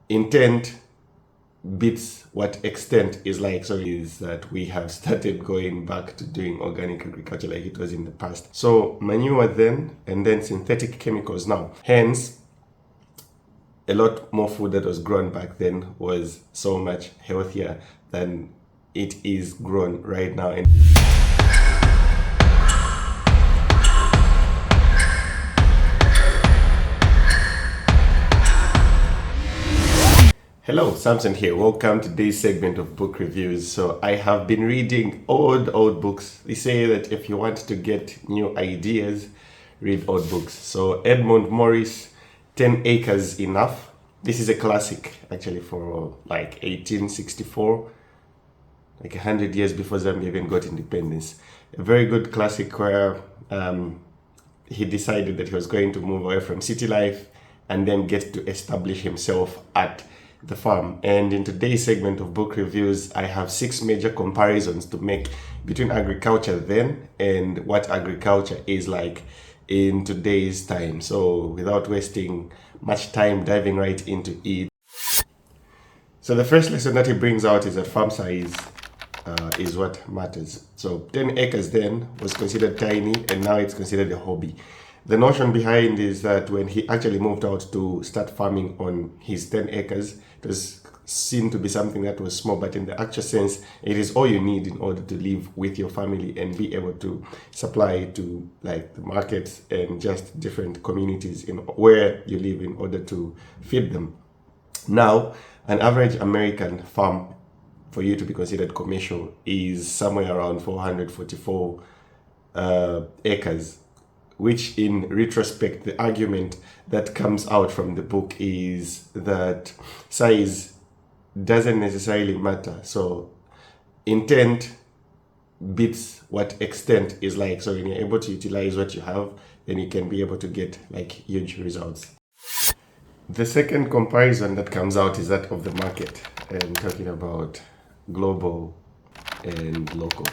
intent beats what extent is like. So is that we have started going back to doing organic agriculture like it was in the past. So manure then, and then synthetic chemicals now. Hence, a lot more food that was grown back then was so much healthier than it is grown right now. And hello, Samson here. Welcome to today's segment of book reviews. So I have been reading old books. They say that if you want to get new ideas, read old books. So Edmund Morris, 10 Acres Enough. This is a classic actually for like 1864, like 100 years before Zambia even got independence. A very good classic where he decided that he was going to move away from city life and then get to establish himself at the farm. And in today's segment of book reviews, I have 6 major comparisons to make between agriculture then and what agriculture is like in today's time. So without wasting much time diving right into it. So the first lesson that he brings out is that farm size is what matters. So 10 acres then was considered tiny, and now it's considered a hobby. The notion behind is that when he actually moved out to start farming on his 10 acres, it was seen to be something that was small, but in the actual sense, it is all you need in order to live with your family and be able to supply to like the markets and just different communities in where you live in order to feed them. Now, an average American farm, for you to be considered commercial, is somewhere around 444 acres. Which in retrospect, the argument that comes out from the book is that size doesn't necessarily matter. So intent beats what extent is like. So when you're able to utilize what you have, then you can be able to get like huge results. The second comparison that comes out is that of the market, and talking about global and local.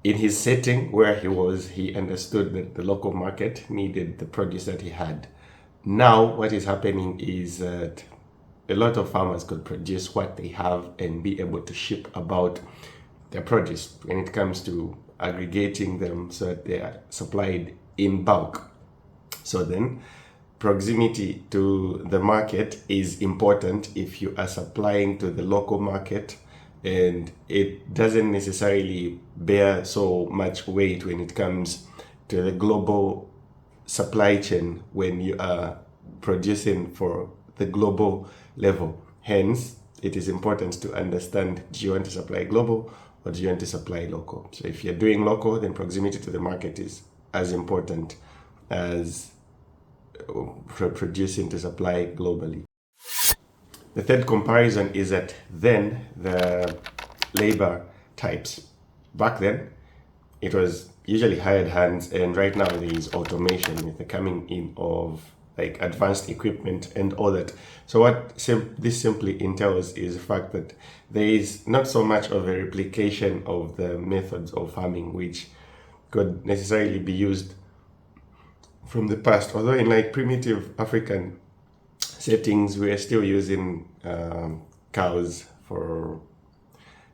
In his setting where he was, he understood that the local market needed the produce that he had. Now, what is happening is that a lot of farmers could produce what they have and be able to ship about their produce when it comes to aggregating them so that they are supplied in bulk. So then, proximity to the market is important if you are supplying to the local market, and it doesn't necessarily bear so much weight when it comes to the global supply chain when you are producing for the global level. Hence, it is important to understand, do you want to supply global or do you want to supply local? So if you're doing local, then proximity to the market is as important as producing to supply globally. The third comparison is that then the labor types. Back then, it was usually hired hands, and right now there is automation with the coming in of like advanced equipment and all that. So what this simply entails is the fact that there is not so much of a replication of the methods of farming which could necessarily be used from the past. Although in like primitive African settings, we are still using cows for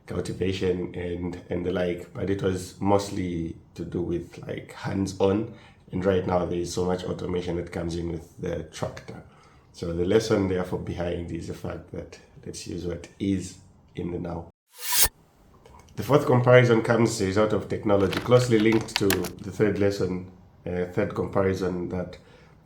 cultivation and the like, but it was mostly to do with like hands-on, and right now there is so much automation that comes in with the tractor. So the lesson therefore behind is the fact that let's use what is in the now. The fourth comparison comes as a result of technology, closely linked to the third lesson, third comparison that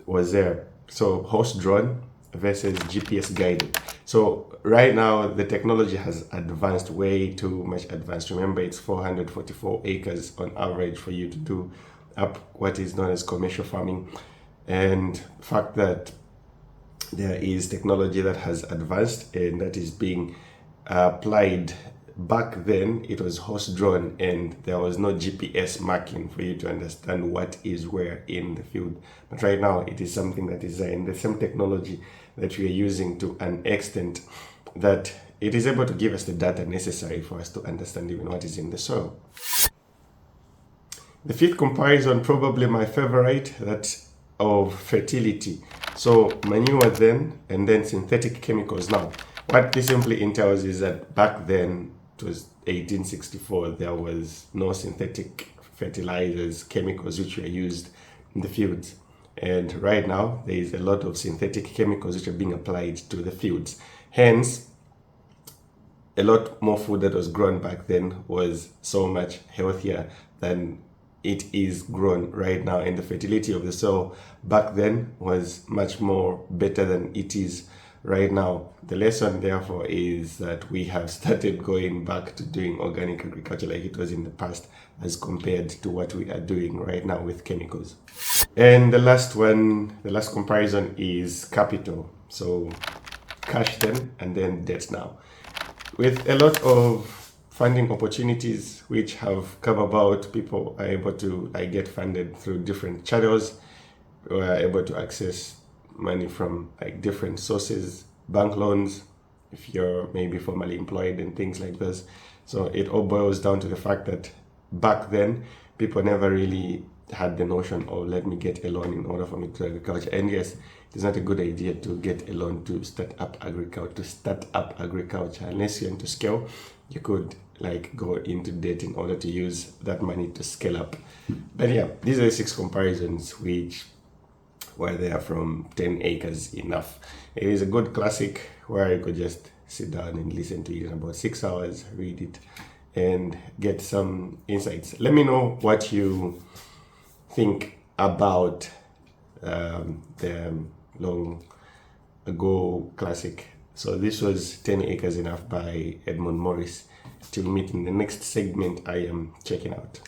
was there. So horse-drawn versus GPS guided. So right now the technology has advanced way too much advanced. Remember, it's 444 acres on average for you to do up what is known as commercial farming, and the fact that there is technology that has advanced and that is being applied. Back then it was horse-drawn and there was no GPS marking for you to understand what is where in the field. But right now it is something that is in the same technology that we are using to an extent that it is able to give us the data necessary for us to understand even what is in the soil. The fifth comparison, probably my favorite, that of fertility. So manure then, and then synthetic chemicals now. What this simply entails is that back then, it was 1864, there was no synthetic fertilizers, chemicals which were used in the fields. And right now, there is a lot of synthetic chemicals which are being applied to the fields. Hence, a lot more food that was grown back then was so much healthier than it is grown right now, and the fertility of the soil back then was much more better than it is right now. The lesson therefore is that we have started going back to doing organic agriculture like it was in the past, as compared to what we are doing right now with chemicals. And the last one, the last comparison is capital. So cash then and then debt now. With a lot of funding opportunities which have come about, people are able to get funded through different channels. We are able to access money from different sources, bank loans, if you're maybe formally employed and things like this. So it all boils down to the fact that back then, people never really had the notion of, let me get a loan in order for me to do agriculture. And yes, it's not a good idea to get a loan to start up agriculture. Unless you're into scale, you could go into debt in order to use that money to scale up. But yeah, these are the 6 comparisons which were there from 10 Acres Enough. It is a good classic where you could just sit down and listen to it in about 6 hours, read it, and get some insights. Let me know what you think about the long ago classic. So this was 10 Acres Enough by Edmund Morris. Till meet in the next segment I am checking out.